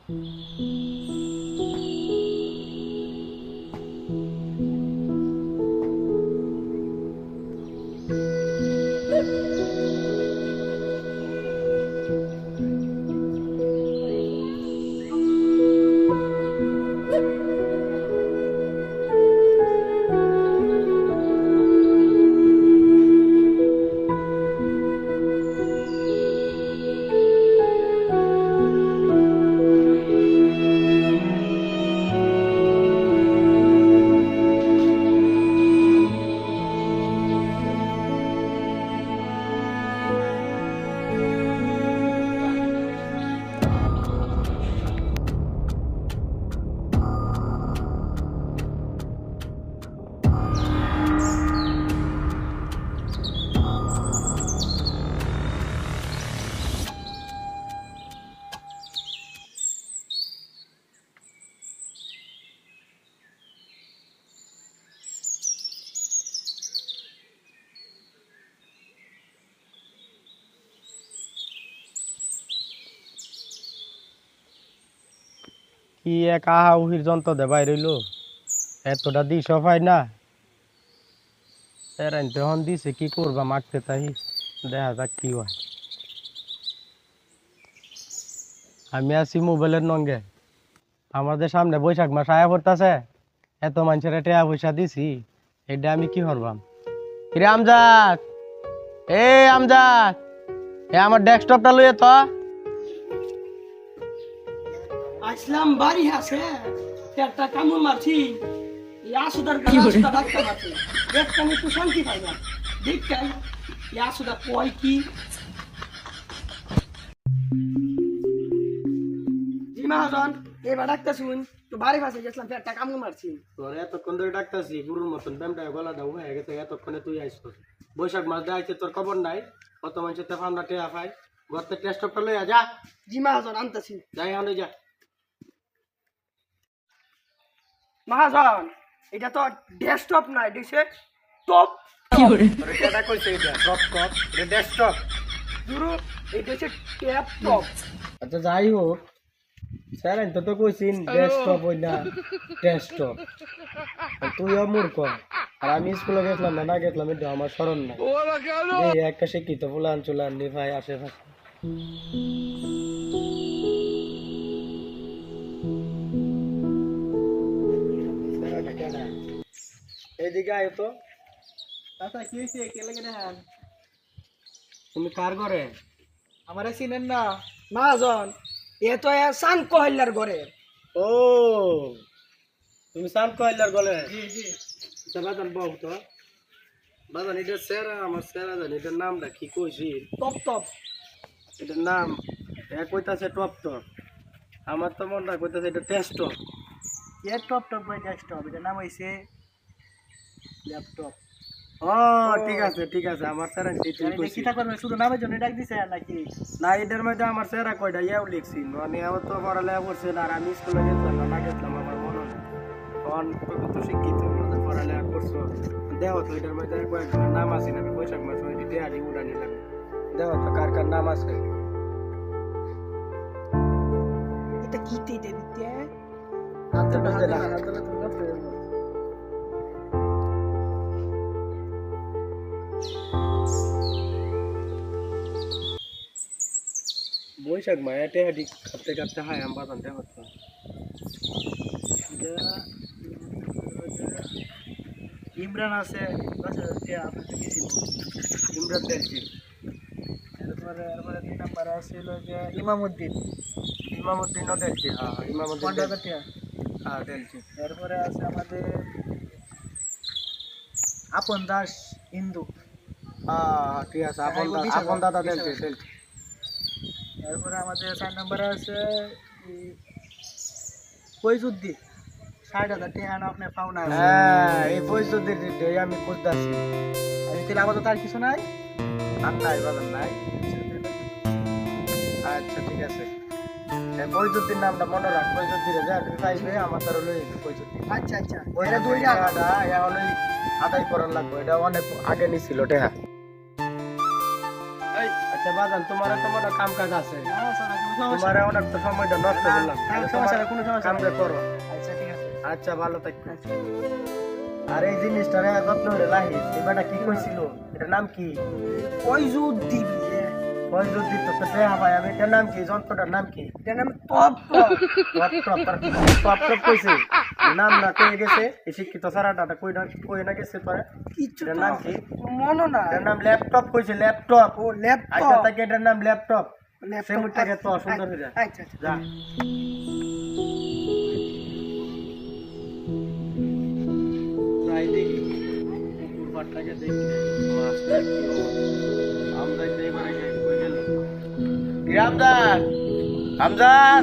কি এক আহা উহির যন্ত্র দে বাইর হইল এতটা দি সফাই না এরাইন তখন দিছে কি করবা মারতে তাই দেখা যাক কি হয়। আমি আছি মোবাইলের নঙ্গে আমাদের সামনে বৈশাখ মাস আয়া পড়তাছে এত মানুষের টাকা পয়সা দিছি এটা আমি কি করবাম। কিরে আমজাদ, এ আমজাদ, এ আমার ডেস্কটপটা লইয়ে তো আসলাম বাড়ি আছে একটা কামড় মারছি ইয়াসুদার গাছটা ডাক্তার আছে দেখতে আমি একটু শান্তি পাই না দেখতেন ইয়াসুদা কয় কি জি মহাজন এবার ডাক্তার শুন তো বাড়ি ফাঁসে গেছিলাম একটা কামড় মারছি তোর এতক্ষণ ধরে ডাকতাছি গুরুর মতন ব্যামটা গলাটা হয়ে গেছে এতক্ষণে তুই আইস বৈশাখ মাস দেখাইছে তোর খবর নাই কত মানুষের তে ফান্ডা টেয়া পাই ঘরতে টেস্টপটা লইয়া যা। জি মহাজন আনতেছি যাই আনে যা। মহাজন এটা তো ডেস্কটপ না এটা টপ এটা কইছে এটা টপ টপ এটা ডেস্কটপ গুরু এটা হচ্ছে ট্যাপ টপ আচ্ছা যাই হোক স্যার তো তো কইছিন ডেস্কটপ ওই না ডেস্কটপ তুইও মূর্খ আর আমি স্কুলে গেছিলাম না গেছিলাম এটা আমার স্মরণ নাই এই একটা শিক্ষিত ফুলান চুলান নি ভাই আশেপাশে এইদিকে আয় তো। আচ্ছা কি হয়েছে কে লেগে দেখেন তুমি কার ঘরে? আমারে চিনেন না মহাজন এ তো সান কহিলার ঘরে ও তুমি সান কইলার গলে? জি জি আচ্ছা বাজান বউ তো বাজান এটা সেরা আমার সেরা জানি এটার নামটা কি কইছি টপ টপ এটার নাম এ কইতাছে টপ টপ আমার তো মনটা কইতাছে এটা টেস্ট এ টপ টপ বাই ডেস্কটপ এটা নাম হইছে ল্যাপটপ ও ঠিক আছে আমার সেরা ঠিক কইছি। কিটা করবে শুধু নামের জন্য ডাক দিছে নাকি না এটার মধ্যে আমার সেরা কয়টা ইয়াও লিখছি মানে আমার তো পড়ালেখা করছে না আর আমি স্কুলে গেছিলাম না গেছিলাম আমার মনে নেই তখন তো শিক্ষিত আমাদের পড়ালেখা করছো দেওয়া তো এটার মধ্যে কয়েকজনের নাম আছে না আমি বৈশাখ মাস ওই দিতে আনি উড়া নিলাম দেওয়া তো কার কার নাম আছে এটা কি দিতে দিতে বৈশাখ মায়া টেহাটি কাঁপতে কাঁপতে হায় আম বাজান দেওয়া তো ইমরান আছে 10,000 টাকা আপনাকে দিয়েছিল ইমরান দেখছি এরপরে 2 নাম্বার আছিল যে ইমামুদ্দিনও দেখছি হ্যাঁ ইমামুদ্দিন 15,000 টাকা হ্যাঁ দেখছি এরপরে আছে আমাদের আপন দাস হিন্দু হ্যাঁ ঠিক আছে আপন দাদা দেখছি এরপরে আমাদের 4 নম্বরে আছে ফৈজুদ্দিন 60,000 টাকা আপনি পাওনা হ্যাঁ এই ফৈজুদ্দিন আমি খুঁজতেছি তাহলে আপাতত আর কিছু নাই আর নাই বাজান নাই আচ্ছা ঠিক আছে ফৈজুদ্দিন নামটা মনে রাখ ফৈজুদ্দিন তুমি পাইবে আমার তার লই ফৈজুদ্দিন আচ্ছা আচ্ছা ওইটা 2 টাকাটা এখন ওই আদায় করার লাগবে এটা অনেক আগে নিছিল টেহা আচ্ছা বাজান, তোমার তো মনে কাম কাজ আছে, না স্যার কোনো সমস্যা তোমার অনেক তো সময়টা নষ্ট করলাম। কোনো সমস্যা নেই, কোনো সমস্যা কামটা করো। আচ্ছা ঠিক আছে। আচ্ছা ভালো থাকো। আর এই জিনিসটা রে যত্ন করে রাখিস। এই বেটা কি কইছিল, এটার নাম কি? কয়জুদ দিবি ফয়জুর দিত তো দেহা ভাই, আমি এটার নাম কি, যন্ত্রটার নাম কি? এটার নাম top top. Top top top top কইছে, নাম না কই গেছে এই শিক্ষিত সারাটা কই না গেছে তোরে? কিচ্ছু এটার নাম কি? মনে না। এটার নাম ল্যাপটপ কইছে, ল্যাপটপ। ও ল্যাপটপ। আচ্ছা তাকে এটার নাম ল্যাপটপ। ল্যাপটপ সেমুটাকে তো সুন্দর হয়ে যায়। আচ্ছা আচ্ছা যা ট্রাই দেখি উপরটাকে দেখি মাস্টার কি আমরা এবারে কই গেল রামদান, রামদান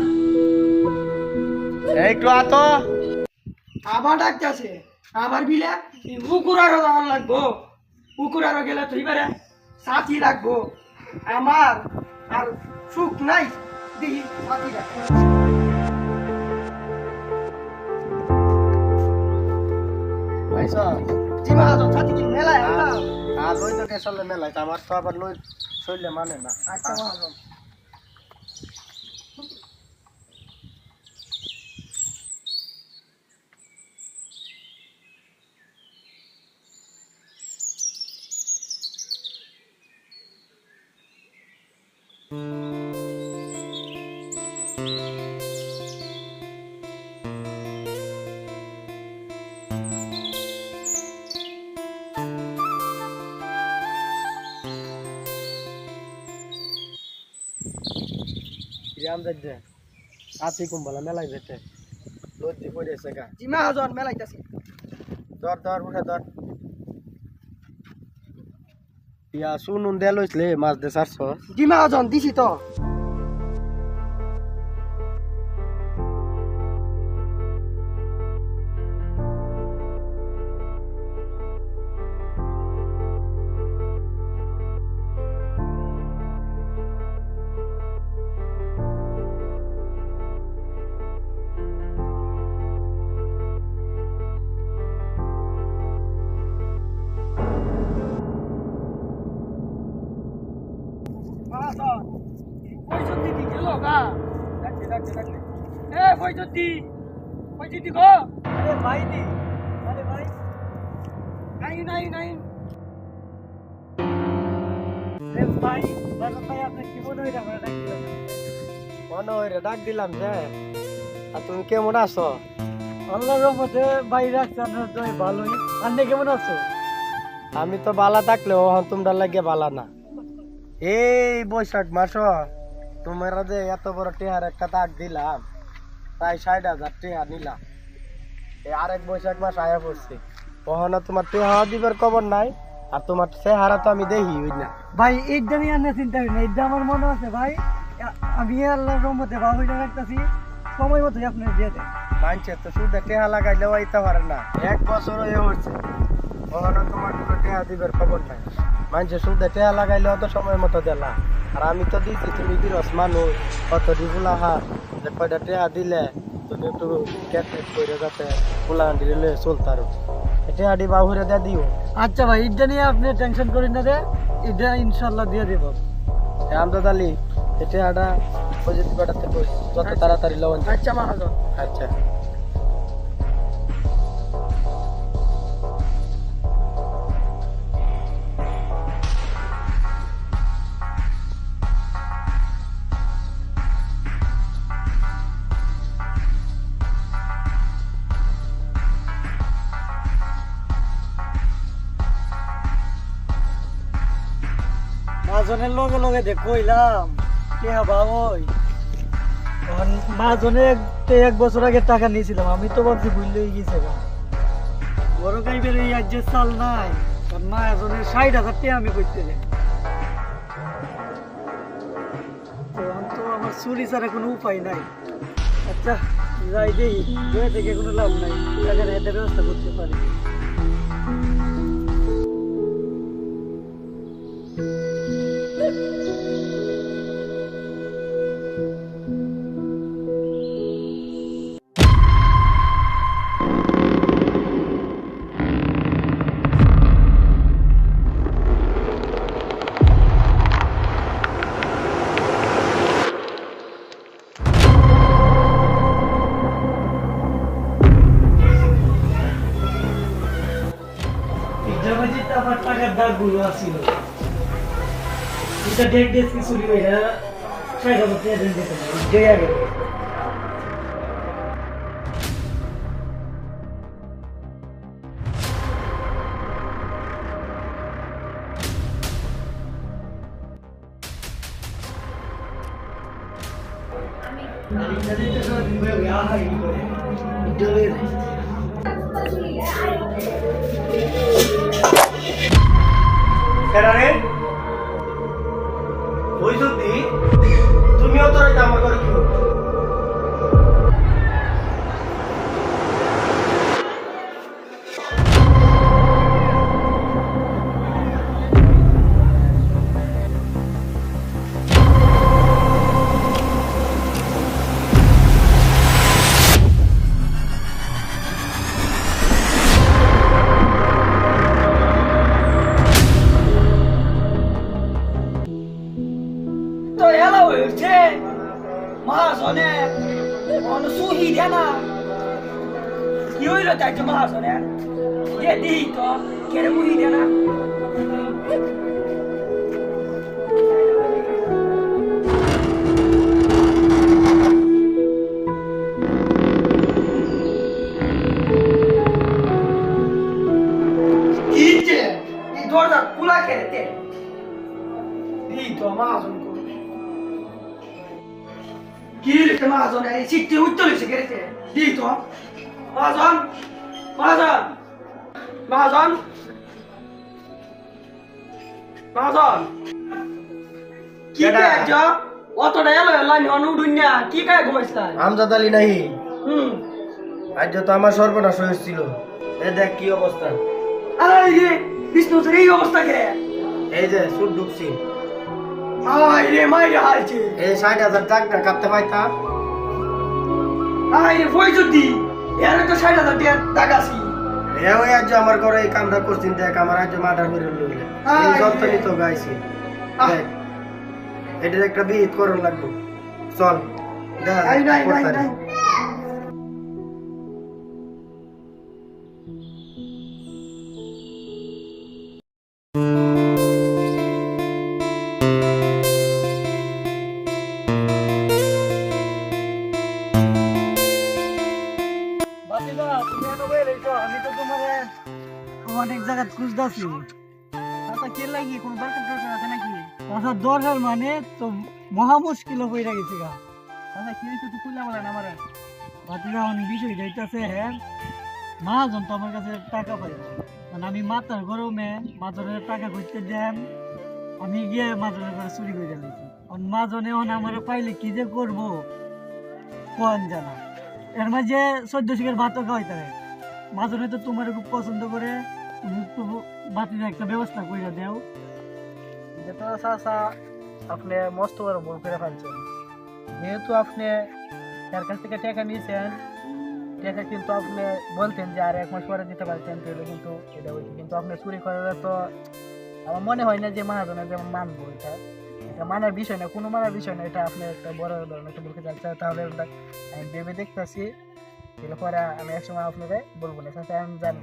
একটু আতো। আবার ডাকতেছে আবার বিলে পুকুর আরো যাওয়ার লাগবো, পুকুর আরো গেলে তো এবারে সাথী লাগবো আমার, আর সুখ নাই দেখি সাথী রাখবো। ভাইসা জিমা হাজার সাথী কি মেলায় না? আর লই তো গেছলে মেলায়, আমার তো আবার লই চললে মানে না। আচ্ছা মহাজন রামদান দে সাথী কুম্বলা মেলায় যেতে লজ্জি পড়েছে গা। জিমা হাজার মেলাইতেছি। ধর ধর উঠে ধর। ইয়া শুনুন দে লইছলে মাছ দে 400। জিমা হাজার দিছি তো। মনে হইরে ডাক দিলাম যে। আর তুমি কেমন আছো? আল্লাহর রহমতে ভাই রাখছে আপনার তো ভালোই। আপনি কেমন আছো? আমি তো বালা থাকলেও তোমরা লাগে বালা না। এই বৈশাখ মাস তোমরা যে এত বড় টেহার একটা দাগ দিলাম, তাই 60,000 টেহা নিলাম। এই আরেক বৈশাখ মাস আয়া পড়ছে, কখনো তোমার টেহা দিবার খবর নাই। আর তোমার চেহারা তো আমি দেখি ওই না। ভাই এইটা নিয়ে আনে চিন্তা করি না, এইটা আমার মনে আছে ভাই। আমি আল্লাহর রহমতে বাবুইটা রাখতেছি, সময় মতো আপনার দিয়ে দেয়। মানছে তো শুধু টেহা লাগাইলেও আইতে পারে না, 1 বছর হয়ে উঠছে, কখনো তোমার কোনো টেহা দিবার খবর নাই। মানছে শুধু টেহা লাগাইলেও তো সময় মতো দিলা। আর আমি তো দিচ্ছি, তুমি বিরস মানুষ, কত ডিগুলা হাত যে কয়টা টেহা দিলে তুমি একটু ক্যাটমেট করে যাতে ফুলা দিলে চলতারো। টেহাডি বাহুরে দিয়ে দিও। আচ্ছা ভাই, এটা নিয়ে আপনি টেনশন করেন না রে, এটা ইনশাল্লাহ দিয়ে দেব। আমদাদ আলী, এই টেহাটা ওই যদি কটাতে কই যত তাড়াতাড়ি লবণ। আচ্ছা মহাজন। আচ্ছা মাজনের লগে লগে দেখ কইলাম কে বাবুই, মাজনে 1 বছর আগে টাকা নিয়েছিলাম, আমি তো ভাবছি ভুললেই গেছে। বড় গাইবের এই আজ যে চাল নাই, তার মাজনের 60,000 টাকা আমি করতে যাই। তখন তো আমার চুরি ছাড়া কোনো উপায় নাই। আচ্ছা যাই দেই, বয়ে থেকে কোনো লাভ নাই, টাকার একটা ব্যবস্থা করতে পারি। আমার টাকার দাগগুলো আসছিল এটা ডেট ডেট কি চুরি হয়ে গেল ৬০০০ টাকা দিন দিতে হবে দেয়া গেল কেরারে ওই যদি তুমিও তো এটা আমার করে কি তো এলা হয়েছে মহাজনে অন্য সুহি দে না কি হইল চাইছে মহাজনে যে দিই তো কেড়ে মুহি দে না ইচ্ছে এই দরজা খোলা খেতে দিই তো মহাজন কি রেখে মহাজন এই সিটটি উত্তর গেছে দিই তো মহাজন মহাজন মহাজন মহাজন কি কাজ অতটা এলো লাইন অনুডুন্যা কি কাজ ঘুমাইছিস আমজাদ আলী নাহি হুম আজ তো আমার সর্বনাশ হয়েছিল এ দেখ কি অবস্থা আরে রে বিষ্ণু তোর এই অবস্থা কে এই যে সুট ঢুকছি আয় রে মাইরে হাইছে এই ৬০,০০০ টাকা কাটতে পাইতা আয় রে ফই যদি এর তো ৬০,০০০ টাকা দাগাছি এ ওই আজ আমার ঘরে এই কামটা করছিস দেখ আমার আজ মার্ডার করে লইলে এই যন্ত্রণী তো গাইছি দেখ এটার একটা বিহিত করন লাগবে চল দেখা নাই নাই নাই যাক নাই আমি তো তোমার অনেক জায়গা খুঁজতেছি আচ্ছা কে লাগি কোন দরকার দরকার আছে নাকি আচ্ছা দরকার মানে তো মহা মুশকিল হয়ে গেছে গা আচ্ছা কি হয়েছে তুই খুলে বলেন আমার ভাতিরা অনেক বিষয় যাইতেছে হ্যাঁ মহাজন তো আমার কাছে টাকা পাইব মানে আমি মাতার গরমে মাতরের টাকা করতে দেন আমি গিয়ে মাতরের ঘরে চুরি করে দিয়েছি মাঝনে আমার পাইলে কি যে করবো কোন জানা এর মাঝে ১৪ শিখের ভাতও খাওয়াইতে হবে মাঝনে তো তোমার খুব পছন্দ করে তুমি একটু বাতির একটা ব্যবস্থা করে দেও যেটা চাচা আপনি মস্ত বড় ভুল করে ফেলছেন যেহেতু আপনি তার কাছ থেকে টাকা নিয়েছেন টাকা কিন্তু আপনি বলতেন যে আর ১ মাস পরে দিতে পারতেন তাহলে কিন্তু এটা হইতো কিন্তু আপনি চুরি করার তো আমার মনে হয় না যে মহাজনের যেমন মানবো এটা এটা মানার বিষয় না কোনো মানার বিষয় না এটা আপনি একটা বড় ধরনের একটা বলতে যাচ্ছে তাহলে আমি ভেবে দেখতেছি তাহলে পরে আমি একসময় আপনাকে বলবো না সাথে আমি জানি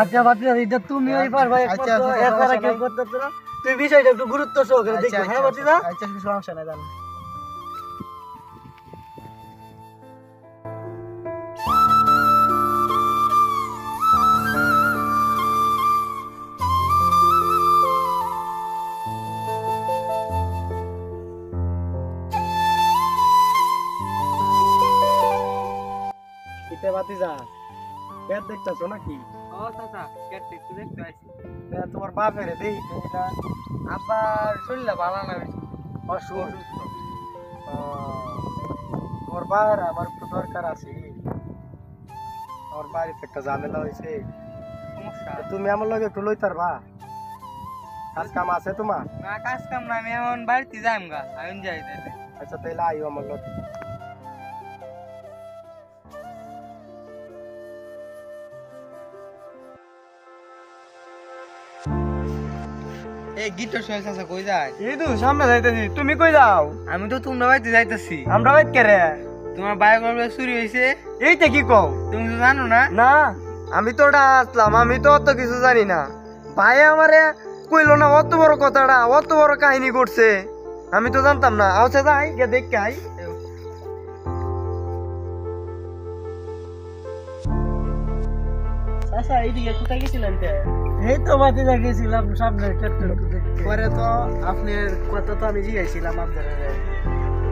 আচ্ছা বাতি এটা তুমি ওই পারবা একবার কেউ করতেছ না তুই বিষয়টা একটু গুরুত্ব সহকারে দেখো হ্যাঁ বাতি না আচ্ছা সমস্যা নাই জানি বাতিজা পেট দেখতেছো নাকি ও চাচা কেট একটু দেখতে আইছি তোমার বাপের দেই এটা আবার শুনলে ভালো না অসুস্থ তোমার বাবার আমার একটু দরকার আছে আমার বাড়িতে একটা ঝামেলা হয়েছে সমস্যা তুমি আমার লগে একটু লই পারবা কাজ কাম আছে তোমার না কাজ কাম না আমি এখন বাড়িতে যাইম গা আমি যাই তাহলে আচ্ছা তাহলে আইও আমার লগে এই গিটার শোল চাচা কই যায় এই তো সামনে যাইতেছি তুমি কই যাও আমি তো তোমরা বাড়িতে যাইতেছি আমরা বাইত করে তোমার বাইক গুলো চুরি হয়েছে এইটা কি কও তুমি তো জানো না না আমি তো ওটা আসলাম আমি তো অত কিছু জানি না ভাই আমারে কইলো না অত বড় কথাটা, অত বড় কাহিনী করছে, আমি তো জানতাম না। আচ্ছা যাই গে দেখে আই। আচ্ছা এইদিকে কোথায় গেছিলেন তে? এই তো বাতিজা গেছিলাম সামনে ট্রাক্টর পরে তো আপনার কথা তো আমি জিজ্ঞাসছিলাম মাপদারে,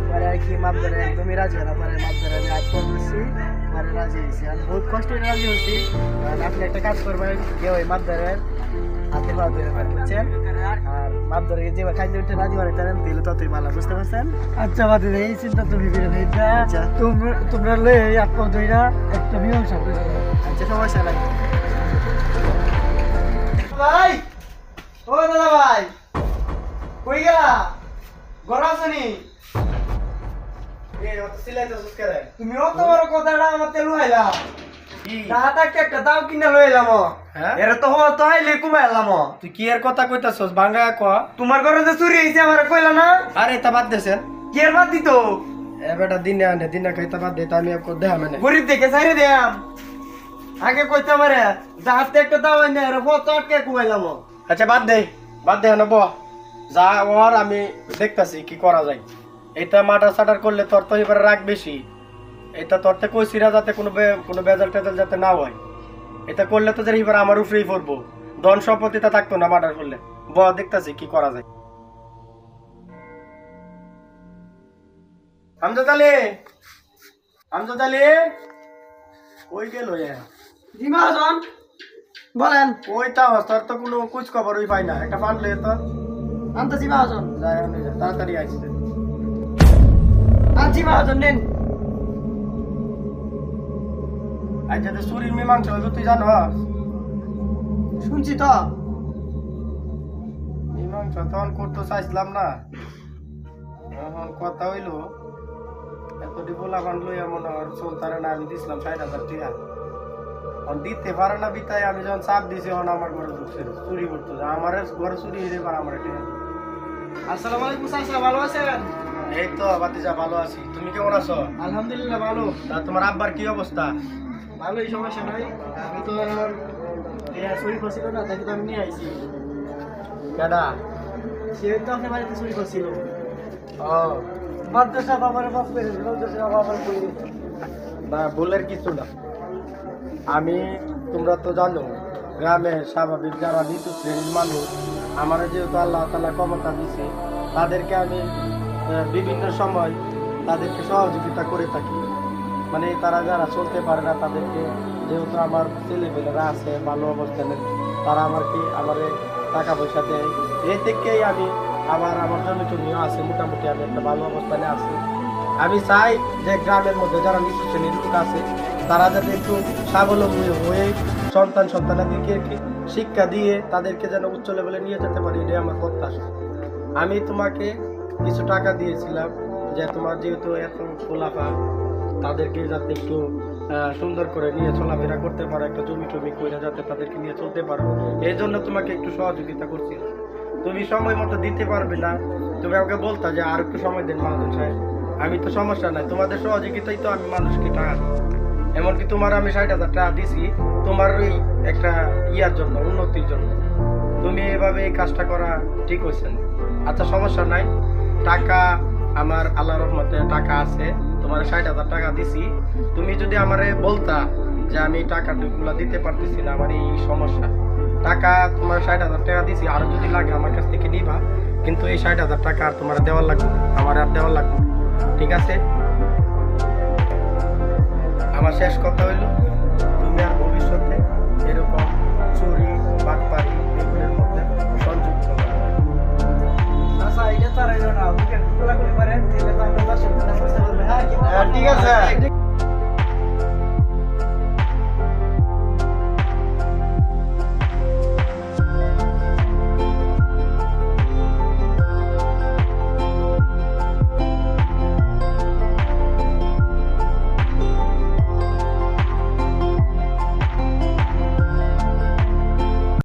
পরে আর কি মাপদারে একদমই রাজি হলো। পরে মাপদারে আমি আজ ফোন করছি, পরে রাজি হয়েছি। আমি বহুত কষ্টে রাজি হচ্ছি। আপনি একটা কাজ করবেন, গিয়ে ওই মাপদারের হাতে পা ধরে পারেন, বুঝছেন? আর মাপদারে যে খাইতে উঠে রাজি হলে তাহলে দিলে ততই ভালো, বুঝতে পারছেন? আচ্ছা বাতিজা এই চিন্তা তুমি করে নেই। আচ্ছা। তোমরা লয়ে আপন দইরা একটা মীমাংসা করে দাও। আচ্ছা, সমস্যা নাই। ভাই ও দাদা ভাই কই গেলা? ঘর আসনি? এই অত সিলাইতে সুস করে তুমি অত বড় কথাটা আমার তেলু আইলা কি? দাদাকে একটা দাও কিনা লই এলাম। হ্যাঁ? এরা তো হওয়া তো আইলে কুমাই এলাম। তুই কি এর কথা কইতাছস? বাঙ্গা ক। তোমার ঘরে যে চুরি হয়েছে আমার কইলা না? আরে তা বাদ দেছেন, কি এর বাদ দিত? এবারটা দিনে আনে দিনে খাইতে বাদ দে, তা আমি একটু দেখা মানে। গরিব দেখে সাইরে দেয়াম। আগে কইতে পারে যাতে একটা দাও না এর ফটো আটকে কুমাইলাম। আচ্ছা বাদ দে, বাদ দে না ব যা ওর আমি দেখতাছি কি করা যায়। এটা মার্ডার সাটার করলে তোর তো এবারে রাগ বেশি। এটা তোর থেকে কইছিরা যাতে কোনো বেজাল টেজাল যাতে না হয়। এটা করলে তো যে এবার আমার উপরেই পড়বো, ধন সম্পত্তিটা থাকতো না মার্ডার করলে। ব দেখতাছি কি করা যায়। আমজাদ আলী, আমজাদ আলী কই গেল? জি মহাজন বলেন। ওই তা তোর তো কোনো কুচ খবরই পাই না। একটা ফান্ড লে তো আনতেছি মহাজন। যাই আমি যা, তাড়াতাড়ি আসছে। আনছি মহাজন নেন। আজ যাতে চুরির মীমাংসা হইব তুই জানো? শুনছি তো। মীমাংসা তখন করতে চাইছিলাম না, এখন কথা হইলো এতটি গোলা ফান্ড লইয়া মনে হয় চলতারে না। আমি দিছিলাম ৬০,০০০ টাকা, এখন দিতে পারে না বিতাই আমি যখন চাপ দিছি এখন আমার ঘরে ঢুকছে চুরি করতে। আমার ঘরে চুরি হয়ে যাবে আমার টাকা। আসসালামু আলাইকুম চাচা, ভালো আছেন? এই তো বাতিজা ভালো আছি, তুমি কেমন আছো? আলহামদুলিল্লাহ ভালো। তা তোমার আব্বার কি অবস্থা? ভালোই, সমস্যা নাই। আমি তো চুরি করছিল না, তাকে তো আমি নিয়ে আইছি। কেডা? সে তো আপনার বাড়িতে চুরি করছিল। ও মাদ্রাসা বাবার বাপ করে মাদ্রাসা বাবার করে না, ভুলের কিছু না। আমি তোমরা তো জানো গ্রামে স্বাভাবিক যারা নিচু শ্রেণীর মানুষ, আমার যেহেতু আল্লাহ তাআলা ক্ষমতা দিছে, তাদেরকে আমি বিভিন্ন সময় তাদেরকে সহযোগিতা করে থাকি। মানে তারা যারা চলতে পারে না তাদেরকে, যেহেতু আমার ছেলেমেয়েরা আছে ভালো অবস্থানে, তারা আমারে টাকা পয়সা দেয়। এই থেকেই আমি আমার জমি টমিও আছে, মোটামুটি আমি একটা ভালো অবস্থানে আছি। আমি চাই যে গ্রামের মধ্যে যারা নিচু শ্রেণীর লোক আছে তারা যাতে একটু স্বাবলম্বী হয়ে সন্তানাদিকে শিক্ষা দিয়ে তাদেরকে যেন উচ্চ লেভেলে নিয়ে যেতে পারি, এটাই আমার প্রত্যাশা। আমি তোমাকে কিছু টাকা দিয়েছিলাম যে তোমার যেহেতু এত খোলাফা, তাদেরকে যাতে একটু সুন্দর করে নিয়ে চলাফেরা করতে পারো, একটা জমি টমি করে যাতে তাদেরকে নিয়ে চলতে পারো, এই জন্য তোমাকে একটু সহযোগিতা করছি। তুমি সময় মতো দিতে পারবে না, তুমি আমাকে বলতা যে আর একটু সময় দেন মহাজন সাহেব। আমি তো সমস্যা নাই, তোমাদের সহযোগিতাই তো আমি মানুষকে টাকা দিই। এমনকি তোমার আমি ৬০,০০০ টাকা দিছি তোমার ওই একটা ইয়ার জন্য, উন্নতির জন্য। তুমি এভাবে এই কাজটা করা ঠিক হয়েছে না। আচ্ছা সমস্যা নাই, টাকা আমার আল্লাহ রহমতে টাকা আছে, তোমার ৬০,০০০ টাকা দিছি। তুমি যদি আমারে বলতা যে আমি টাকাগুলো দিতে পারতেছি না, আমার এই সমস্যা, টাকা তোমার ৬০,০০০ টাকা দিছি, আরো যদি লাগে আমার কাছ থেকে নিবা, কিন্তু এই ৬০,০০০ টাকা আর তোমার দেওয়ার লাগবে না, আমার আর দেওয়ার লাগবে না, ঠিক আছে? আমার শেষ কথা হইল, তুমি আর ভবিষ্যতে এরকম চুরি বাটপারি এগুলোর মধ্যে সংযুক্ত হবে না। চাচা এটা তো আর না, বুকে খোলা করে পারেন, তাহলে তো আমরা দর্শক বুঝতে পারবে। হ্যাঁ ঠিক আছে।